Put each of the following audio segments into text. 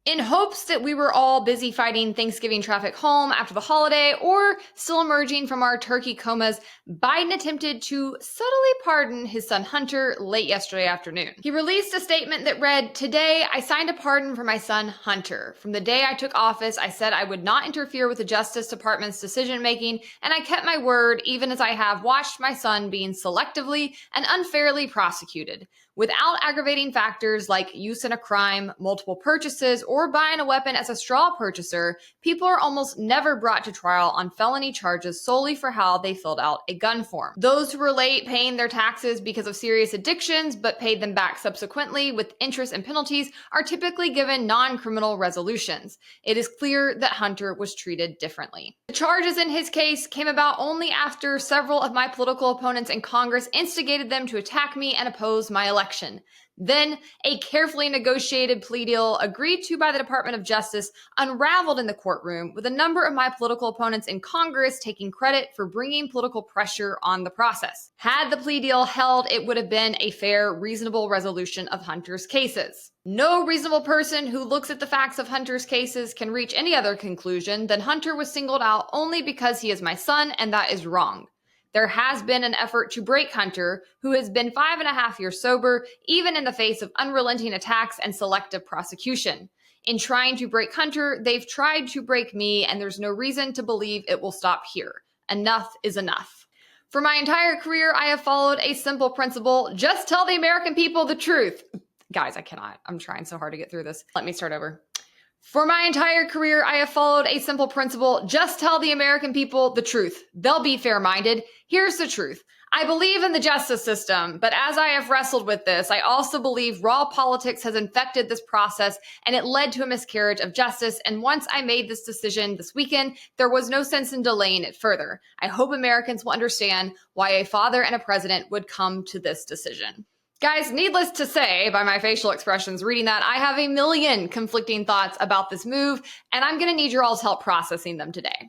in hopes that we were all busy fighting Thanksgiving traffic home after the holiday or still emerging from our turkey comas, Biden attempted to subtly pardon his son Hunter late yesterday afternoon. He released a statement that read, "Today, I signed a pardon for my son Hunter. From the day I took office, I said I would not interfere with the Justice Department's decision-making, and I kept my word even as I have watched my son being selectively and unfairly prosecuted. Without aggravating factors like use in a crime, multiple purchases, or buying a weapon as a straw purchaser, people are almost never brought to trial on felony charges solely for how they filled out a gun form. Those who were late paying their taxes because of serious addictions but paid them back subsequently with interest and penalties are typically given non-criminal resolutions. It is clear that Hunter was treated differently. The charges in his case came about only after several of my political opponents in Congress instigated them to attack me and oppose my election. Then, a carefully negotiated plea deal agreed to by the Department of Justice unraveled in the courtroom, with a number of my political opponents in Congress taking credit for bringing political pressure on the process. Had the plea deal held, it would have been a fair, reasonable resolution of Hunter's cases. No reasonable person who looks at the facts of Hunter's cases can reach any other conclusion than Hunter was singled out only because he is my son, and that is wrong. There has been an effort to break Hunter, who has been 5.5 years sober, even in the face of unrelenting attacks and selective prosecution. In trying to break Hunter, they've tried to break me, and there's no reason to believe it will stop here. Enough is enough. For my entire career, I have followed a simple principle: just tell the American people the truth. Guys, I cannot. I'm trying so hard to get through this. Let me start over. For my entire career, I have followed a simple principle: just tell the American people the truth. They'll be fair-minded. Here's the truth. I believe in the justice system, but as I have wrestled with this, I also believe raw politics has infected this process, and it led to a miscarriage of justice. And once I made this decision this weekend, there was no sense in delaying it further. I hope Americans will understand why a father and a president would come to this decision." Guys, needless to say, by my facial expressions reading that, I have a million conflicting thoughts about this move, and I'm going to need your all's help processing them today.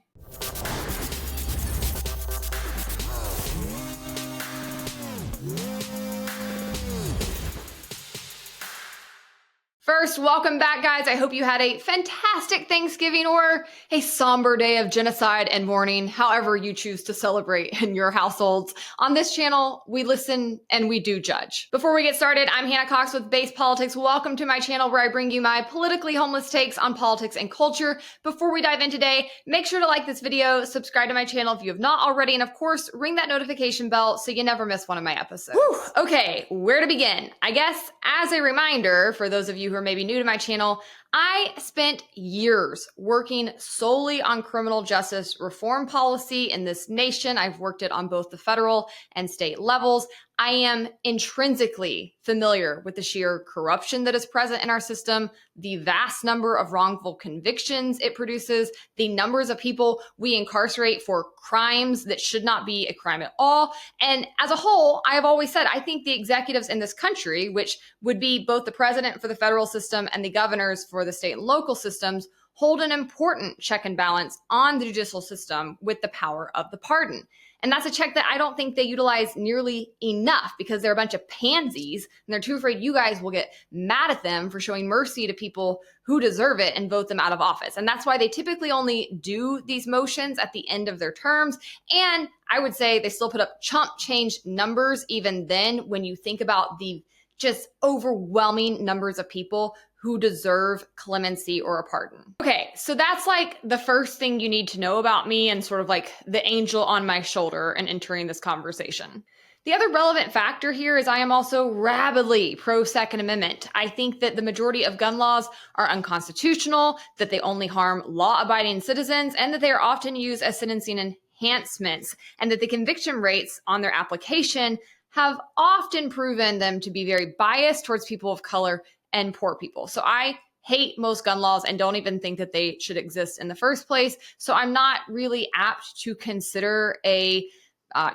First, welcome back, guys. I hope you had a fantastic Thanksgiving or a somber day of genocide and mourning, however you choose to celebrate in your households. On this channel, we listen and we do judge. Before we get started, I'm Hannah Cox with Base Politics. Welcome to my channel where I bring you my politically homeless takes on politics and culture. Before we dive in today, make sure to like this video, subscribe to my channel if you have not already, and of course, ring that notification bell so you never miss one of my episodes. Whew. Okay, where to begin? I guess as a reminder, for those of you who are maybe new to my channel, I spent years working solely on criminal justice reform policy in this nation. I've worked it on both the federal and state levels. I am intrinsically familiar with the sheer corruption that is present in our system, the vast number of wrongful convictions it produces, the numbers of people we incarcerate for crimes that should not be a crime at all. And as a whole, I have always said, I think the executives in this country, which would be both the president for the federal system and the governors for the state and local systems, hold an important check and balance on the judicial system with the power of the pardon. And that's a check that I don't think they utilize nearly enough because they're a bunch of pansies and they're too afraid you guys will get mad at them for showing mercy to people who deserve it and vote them out of office. And that's why they typically only do these motions at the end of their terms. And I would say they still put up chump change numbers even then when you think about the just overwhelming numbers of people who deserve clemency or a pardon. Okay, so that's like the first thing you need to know about me and sort of like the angel on my shoulder in entering this conversation. The other relevant factor here is I am also rabidly pro-Second Amendment. I think that the majority of gun laws are unconstitutional, that they only harm law-abiding citizens, and that they are often used as sentencing enhancements, and that the conviction rates on their application have often proven them to be very biased towards people of color and poor people. So I hate most gun laws and don't even think that they should exist in the first place. So I'm not really apt to consider a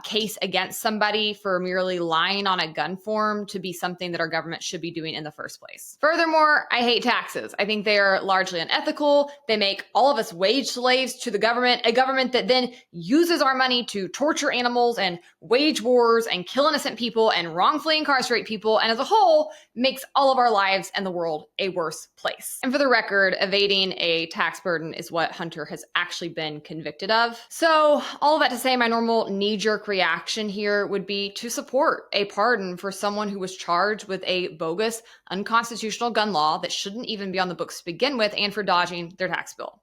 case against somebody for merely lying on a gun form to be something that our government should be doing in the first place. Furthermore, I hate taxes. I think they are largely unethical. They make all of us wage slaves to the government, a government that then uses our money to torture animals and wage wars and kill innocent people and wrongfully incarcerate people, and as a whole, makes all of our lives and the world a worse place. And for the record, evading a tax burden is what Hunter has actually been convicted of. So all of that to say, my normal knee-jerk reaction here would be to support a pardon for someone who was charged with a bogus, unconstitutional gun law that shouldn't even be on the books to begin with, and for dodging their tax bill.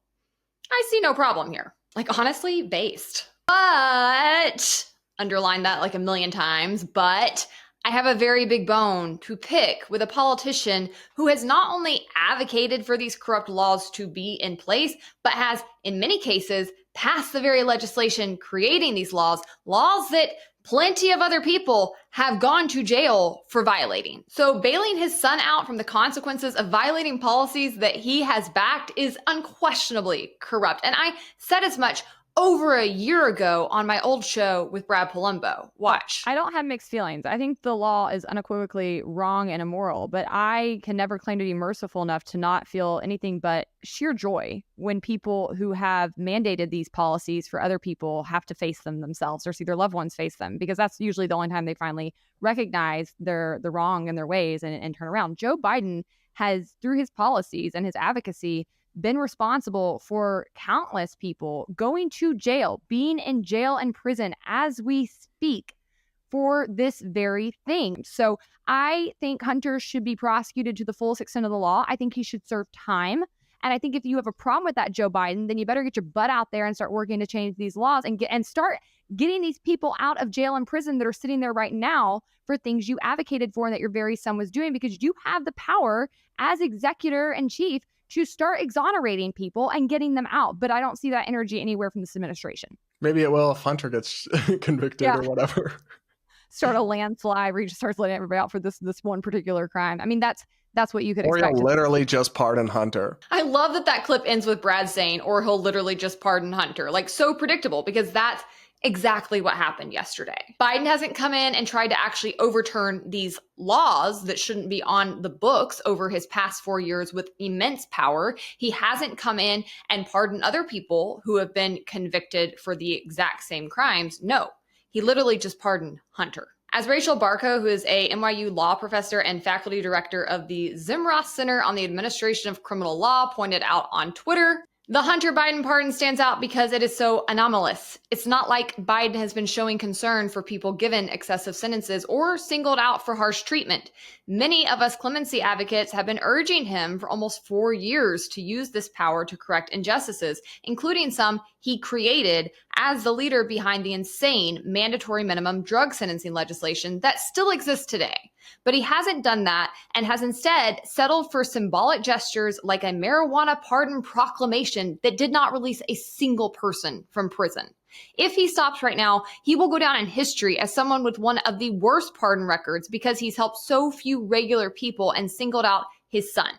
I see no problem here. Like, honestly, based. But, underline that like a million times, but I have a very big bone to pick with a politician who has not only advocated for these corrupt laws to be in place, but has, in many cases, passed the very legislation creating these laws that plenty of other people have gone to jail for violating. So bailing his son out from the consequences of violating policies that he has backed is unquestionably corrupt. And I said as much over a year ago on my old show with Brad Palumbo. Watch. I don't have mixed feelings. I think the law is unequivocally wrong and immoral, but I can never claim to be merciful enough to not feel anything but sheer joy when people who have mandated these policies for other people have to face them themselves or see their loved ones face them, because that's usually the only time they finally recognize the wrong in their ways and turn around. Joe Biden has, through his policies and his advocacy, been responsible for countless people going to jail, being in jail and prison as we speak for this very thing. So I think Hunter should be prosecuted to the fullest extent of the law. I think he should serve time. And I think if you have a problem with that, Joe Biden, then you better get your butt out there and start working to change these laws and start getting these people out of jail and prison that are sitting there right now for things you advocated for and that your very son was doing, because you have the power as executor in chief to start exonerating people and getting them out. But I don't see that energy anywhere from this administration. Maybe it will if Hunter gets convicted or whatever. Start a landslide where he just starts letting everybody out for this one particular crime. I mean, that's what you could expect. Or he'll literally just pardon Hunter. I love that clip ends with Brad saying, or he'll literally just pardon Hunter. Like, so predictable, because that's exactly what happened yesterday. Biden hasn't come in and tried to actually overturn these laws that shouldn't be on the books over his past 4 years with immense power. He hasn't come in and pardoned other people who have been convicted for the exact same crimes. No, he literally just pardoned Hunter. As Rachel Barco, who is a NYU law professor and faculty director of the Zimroth Center on the Administration of Criminal Law, pointed out on Twitter, the Hunter Biden pardon stands out because it is so anomalous. It's not like Biden has been showing concern for people given excessive sentences or singled out for harsh treatment. Many of us clemency advocates have been urging him for almost 4 years to use this power to correct injustices, including some he created as the leader behind the insane mandatory minimum drug sentencing legislation that still exists today. But he hasn't done that and has instead settled for symbolic gestures like a marijuana pardon proclamation that did not release a single person from prison. If he stops right now, he will go down in history as someone with one of the worst pardon records because he's helped so few regular people and singled out his son.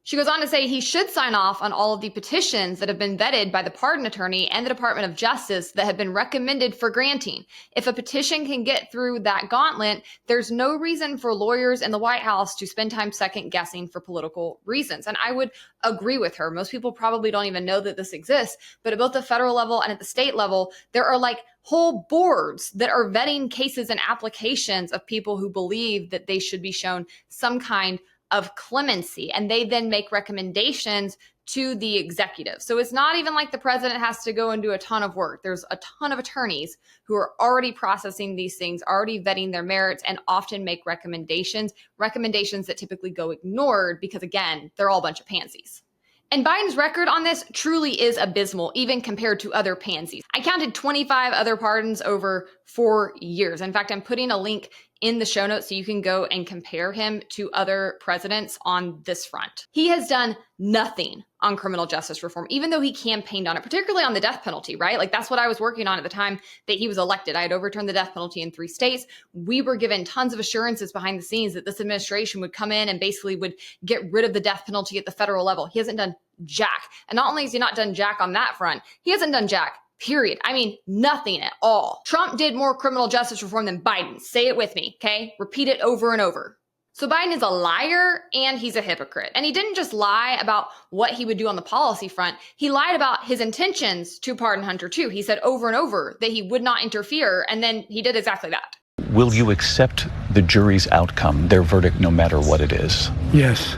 She goes on to say he should sign off on all of the petitions that have been vetted by the pardon attorney and the Department of Justice that have been recommended for granting. If a petition can get through that gauntlet, there's no reason for lawyers in the White House to spend time second guessing for political reasons. And I would agree with her. Most people probably don't even know that this exists, but at both the federal level and at the state level, there are like whole boards that are vetting cases and applications of people who believe that they should be shown some kind of clemency, and they then make recommendations to the executive. So it's not even like the president has to go and do a ton of work. There's a ton of attorneys who are already processing these things, already vetting their merits, and often make recommendations that typically go ignored because, again, they're all a bunch of pansies. And Biden's record on this truly is abysmal, even compared to other pansies. I counted 25 other pardons over 4 years. In fact, I'm putting a link in the show notes so you can go and compare him to other presidents on this front. He has done nothing on criminal justice reform, even though he campaigned on it, particularly on the death penalty, right? Like, that's what I was working on at the time that he was elected. I had overturned the death penalty in 3 states. We were given tons of assurances behind the scenes that this administration would come in and basically would get rid of the death penalty at the federal level. He hasn't done jack. And not only has he not done jack on that front, he hasn't done jack Period. I mean, nothing at all. Trump did more criminal justice reform than Biden. Say it with me, okay? Repeat it over and over. So Biden is a liar and he's a hypocrite. And he didn't just lie about what he would do on the policy front. He lied about his intentions to pardon Hunter too. He said over and over that he would not interfere, and then he did exactly that. Will you accept the jury's outcome, their verdict, no matter what it is? Yes.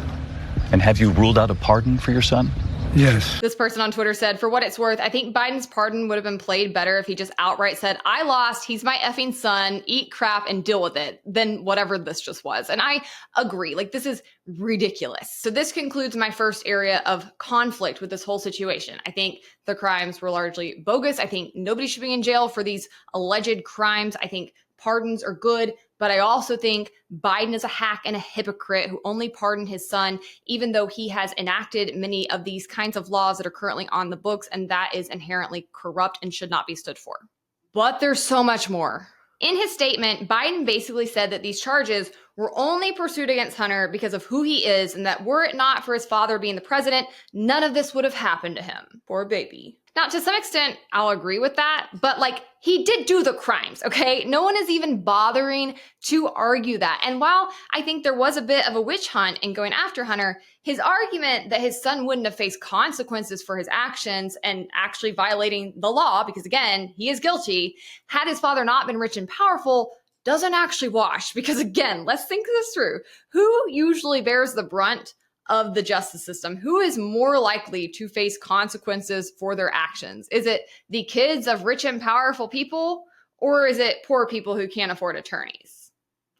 And have you ruled out a pardon for your son? Yes. This person on Twitter said, for what it's worth, I think Biden's pardon would have been played better if he just outright said, I lost, he's my effing son, eat crap and deal with it, than whatever this just was. And I agree, like, this is ridiculous. So this concludes my first area of conflict with this whole situation. I think the crimes were largely bogus. I think nobody should be in jail for these alleged crimes. I think pardons are good, but I also think Biden is a hack and a hypocrite who only pardoned his son, even though he has enacted many of these kinds of laws that are currently on the books, and that is inherently corrupt and should not be stood for. But there's so much more. In his statement, Biden basically said that these charges were only pursued against Hunter because of who he is, and that were it not for his father being the president, none of this would have happened to him. Poor baby. Now, to some extent, I'll agree with that, but like, he did do the crimes, okay? No one is even bothering to argue that. And while I think there was a bit of a witch hunt in going after Hunter, his argument that his son wouldn't have faced consequences for his actions and actually violating the law, because again, he is guilty, had his father not been rich and powerful, doesn't actually wash. Because again, let's think this through. Who usually bears the brunt of the justice system? Who is more likely to face consequences for their actions? Is it the kids of rich and powerful people, or is it poor people who can't afford attorneys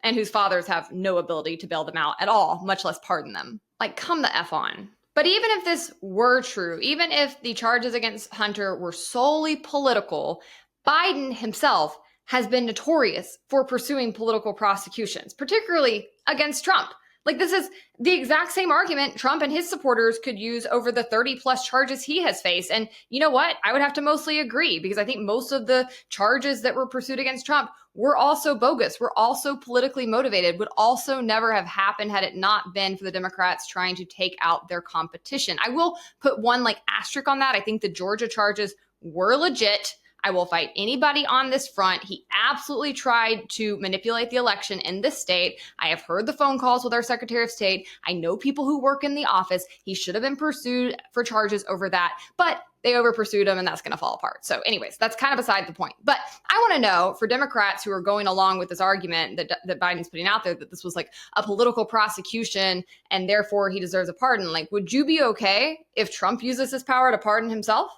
and whose fathers have no ability to bail them out at all, much less pardon them? Like, come the F on. But even if this were true, even if the charges against Hunter were solely political, Biden himself has been notorious for pursuing political prosecutions, particularly against Trump. Like, this is the exact same argument Trump and his supporters could use over the 30 plus charges he has faced. And you know what? I would have to mostly agree, because I think most of the charges that were pursued against Trump were also bogus, were also politically motivated, would also never have happened had it not been for the Democrats trying to take out their competition. I will put one like asterisk on that. I think the Georgia charges were legit. I will fight anybody on this front. He absolutely tried to manipulate the election in this state. I have heard the phone calls with our Secretary of State. I know people who work in the office. He should have been pursued for charges over that, but they over pursued him, and that's going to fall apart. So anyways, that's kind of beside the point. But I want to know, for Democrats who are going along with this argument that Biden's putting out there, that this was like a political prosecution and therefore he deserves a pardon, like, would you be okay if Trump uses his power to pardon himself?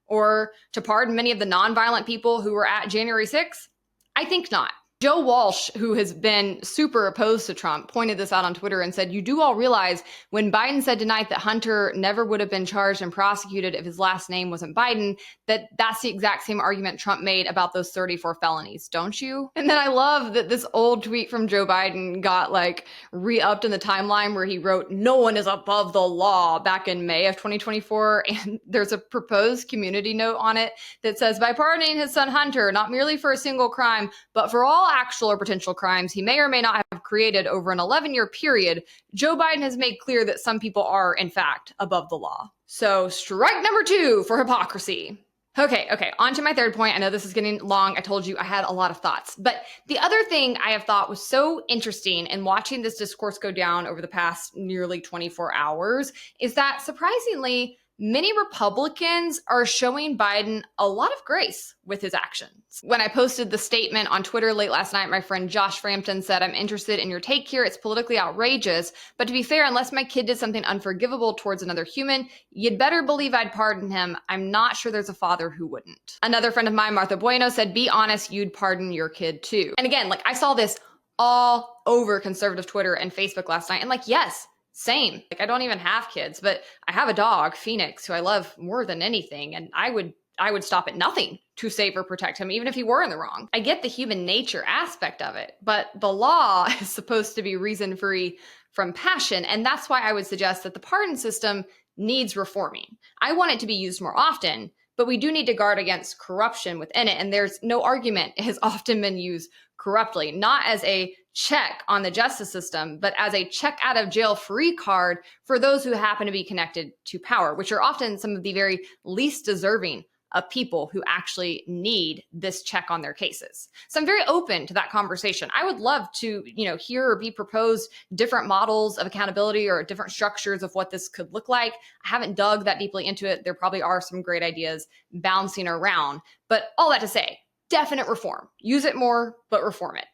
Or to pardon many of the nonviolent people who were at January 6th? I think not. Joe Walsh, who has been super opposed to Trump, pointed this out on Twitter and said, you do all realize when Biden said tonight that Hunter never would have been charged and prosecuted if his last name wasn't Biden, that's the exact same argument Trump made about those 34 felonies, don't you? And then I love that this old tweet from Joe Biden got like re-upped in the timeline where he wrote, no one is above the law, back in May of 2024. And there's a proposed community note on it that says, by pardoning his son Hunter, not merely for a single crime, but for all actual or potential crimes he may or may not have created over an 11-year period, Joe Biden has made clear that some people are, in fact, above the law. So strike number 2 for hypocrisy. Okay, on to my third point. I know this is getting long. I told you I had a lot of thoughts. But the other thing I have thought was so interesting in watching this discourse go down over the past nearly 24 hours is that, surprisingly, many Republicans are showing Biden a lot of grace with his actions. When I posted the statement on Twitter late last night, my friend Josh Frampton said, I'm interested in your take here. It's politically outrageous. But to be fair, unless my kid did something unforgivable towards another human, you'd better believe I'd pardon him. I'm not sure there's a father who wouldn't. Another friend of mine, Martha Bueno, said, be honest, you'd pardon your kid too. And again, like, I saw this all over conservative Twitter and Facebook last night. And like, yes, same. Like, I don't even have kids, but I have a dog, Phoenix, who I love more than anything. And I would stop at nothing to save or protect him, even if he were in the wrong. I get the human nature aspect of it, but the law is supposed to be reason-free from passion. And that's why I would suggest that the pardon system needs reforming. I want it to be used more often, but we do need to guard against corruption within it. And there's no argument it has often been used corruptly, not as a check on the justice system, but as a check out of jail free card for those who happen to be connected to power, which are often some of the very least deserving of people who actually need this check on their cases. So I'm very open to that conversation. I would love to, hear or be proposed different models of accountability or different structures of what this could look like. I haven't dug that deeply into it. There probably are some great ideas bouncing around, but all that to say, definite reform. Use it more, but reform it.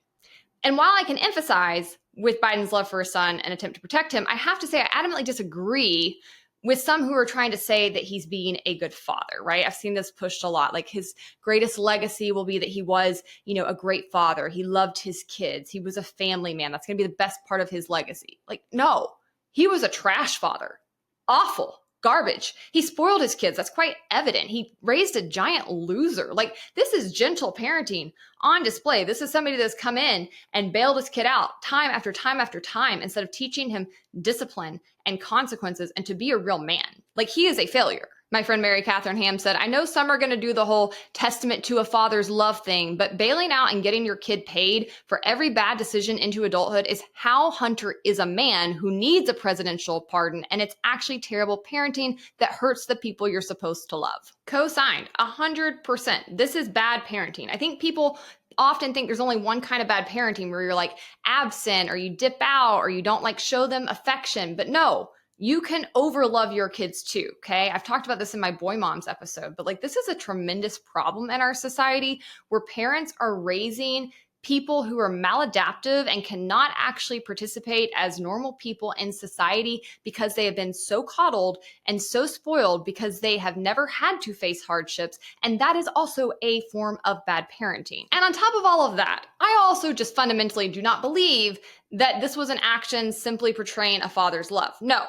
And while I can emphasize with Biden's love for his son and attempt to protect him, I have to say I adamantly disagree with some who are trying to say that he's being a good father, right? I've seen this pushed a lot. Like his greatest legacy will be that he was, a great father. He loved his kids. He was a family man. That's going to be the best part of his legacy. Like, no, he was a trash father. Awful. Garbage. He spoiled his kids. That's quite evident. He raised a giant loser. Like, this is gentle parenting on display. This is somebody that's come in and bailed his kid out time after time after time instead of teaching him discipline and consequences and to be a real man. Like, he is a failure. My friend Mary Catherine Ham said, I know some are going to do the whole testament to a father's love thing, but bailing out and getting your kid paid for every bad decision into adulthood is how Hunter is a man who needs a presidential pardon, and it's actually terrible parenting that hurts the people you're supposed to love. Co-signed, 100%. This is bad parenting. I think people often think there's only one kind of bad parenting where you're like absent or you dip out or you don't show them affection, but no. You can overlove your kids too, okay? I've talked about this in my Boy Moms episode, but this is a tremendous problem in our society where parents are raising people who are maladaptive and cannot actually participate as normal people in society because they have been so coddled and so spoiled because they have never had to face hardships. And that is also a form of bad parenting. And on top of all of that, I also just fundamentally do not believe that this was an action simply portraying a father's love. No.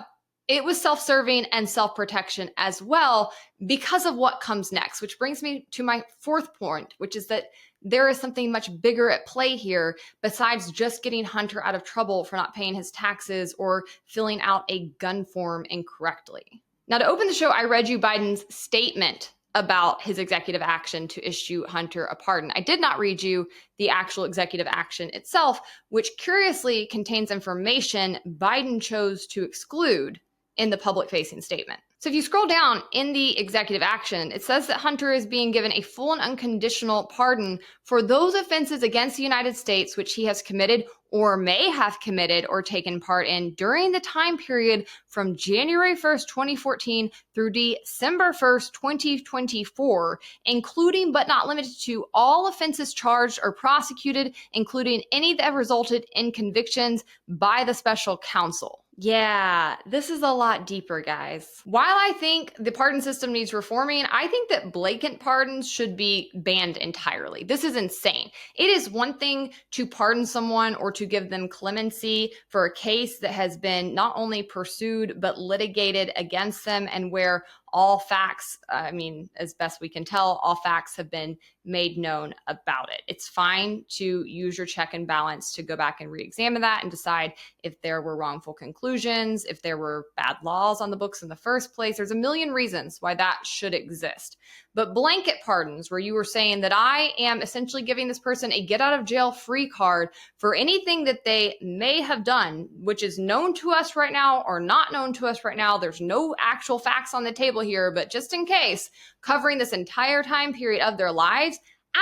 It was self-serving and self-protection as well because of what comes next, which brings me to my fourth point, which is that there is something much bigger at play here besides just getting Hunter out of trouble for not paying his taxes or filling out a gun form incorrectly. Now, to open the show, I read you Biden's statement about his executive action to issue Hunter a pardon. I did not read you the actual executive action itself, which curiously contains information Biden chose to exclude in the public-facing statement. So if you scroll down in the executive action, it says that Hunter is being given a full and unconditional pardon for those offenses against the United States which he has committed or may have committed or taken part in during the time period from January 1st, 2014 through December 1st, 2024, including but not limited to all offenses charged or prosecuted, including any that have resulted in convictions by the special counsel. Yeah, this is a lot deeper, guys. While I think the pardon system needs reforming, I think that blanket pardons should be banned entirely. This is insane. It is one thing to pardon someone or to give them clemency for a case that has been not only pursued but litigated against them and where all facts, as best we can tell, all facts have been made known about it. It's fine to use your check and balance to go back and re-examine that and decide if there were wrongful conclusions, if there were bad laws on the books in the first place. There's a million reasons why that should exist. But blanket pardons, where you were saying that I am essentially giving this person a get out of jail free card for anything that they may have done, which is known to us right now or not known to us right now. There's no actual facts on the table here, but just in case, covering this entire time period of their lives,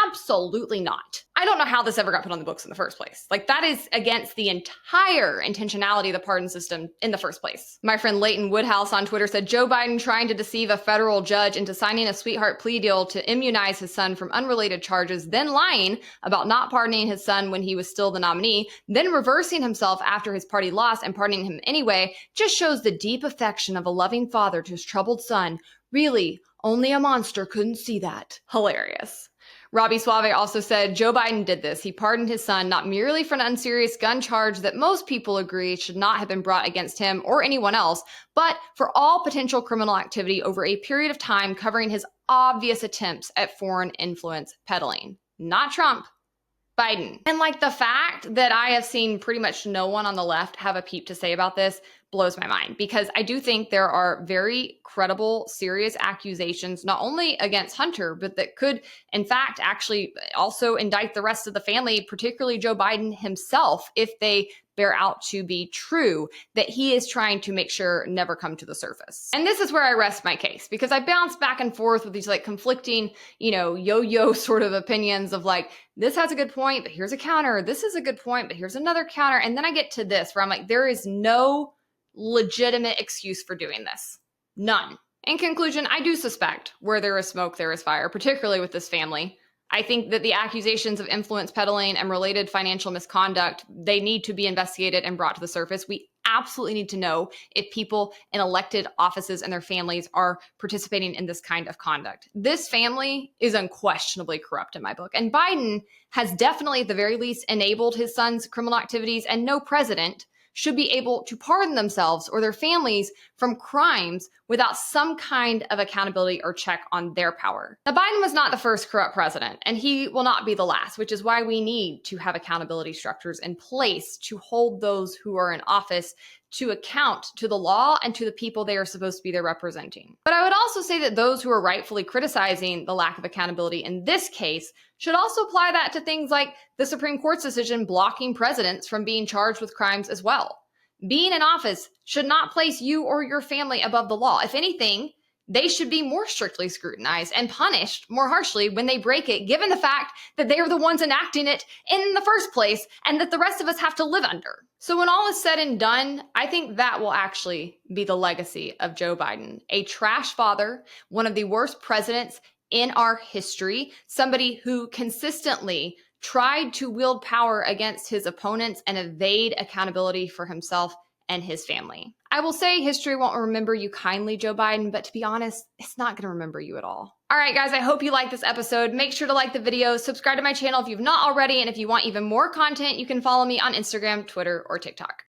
absolutely not. I don't know how this ever got put on the books in the first place. That is against the entire intentionality of the pardon system in the first place. My friend Leighton Woodhouse on Twitter said, Joe Biden trying to deceive a federal judge into signing a sweetheart plea deal to immunize his son from unrelated charges, then lying about not pardoning his son when he was still the nominee, then reversing himself after his party lost and pardoning him anyway, just shows the deep affection of a loving father to his troubled son. Really, only a monster couldn't see that. Hilarious. Robbie Suave also said, Joe Biden did this. He pardoned his son not merely for an unserious gun charge that most people agree should not have been brought against him or anyone else, but for all potential criminal activity over a period of time covering his obvious attempts at foreign influence peddling. Not Trump, Biden. And the fact that I have seen pretty much no one on the left have a peep to say about this blows my mind, because I do think there are very credible, serious accusations, not only against Hunter, but that could, in fact, actually also indict the rest of the family, particularly Joe Biden himself, if they bear out to be true that he is trying to make sure never come to the surface. And this is where I rest my case, because I bounce back and forth with these like conflicting, yo-yo sort of opinions of like, this has a good point, but here's a counter. This is a good point, but here's another counter. And then I get to this where I'm like, there is no legitimate excuse for doing this. None. In conclusion, I do suspect where there is smoke, there is fire, particularly with this family. I think that the accusations of influence peddling and related financial misconduct, they need to be investigated and brought to the surface. We absolutely need to know if people in elected offices and their families are participating in this kind of conduct. This family is unquestionably corrupt in my book. And Biden has definitely, at the very least, enabled his son's criminal activities, and no president should be able to pardon themselves or their families from crimes without some kind of accountability or check on their power. Now, Biden was not the first corrupt president, and he will not be the last, which is why we need to have accountability structures in place to hold those who are in office to account to the law and to the people they are supposed to be there representing. But I would also say that those who are rightfully criticizing the lack of accountability in this case should also apply that to things like the Supreme Court's decision blocking presidents from being charged with crimes as well. Being in office should not place you or your family above the law. If anything, they should be more strictly scrutinized and punished more harshly when they break it, given the fact that they are the ones enacting it in the first place and that the rest of us have to live under. So when all is said and done, I think that will actually be the legacy of Joe Biden, a trash father, one of the worst presidents in our history, somebody who consistently tried to wield power against his opponents and evade accountability for himself and his family. I will say history won't remember you kindly, Joe Biden, but to be honest, it's not going to remember you at all. All right, guys, I hope you liked this episode. Make sure to like the video, subscribe to my channel if you've not already, and if you want even more content, you can follow me on Instagram, Twitter, or TikTok.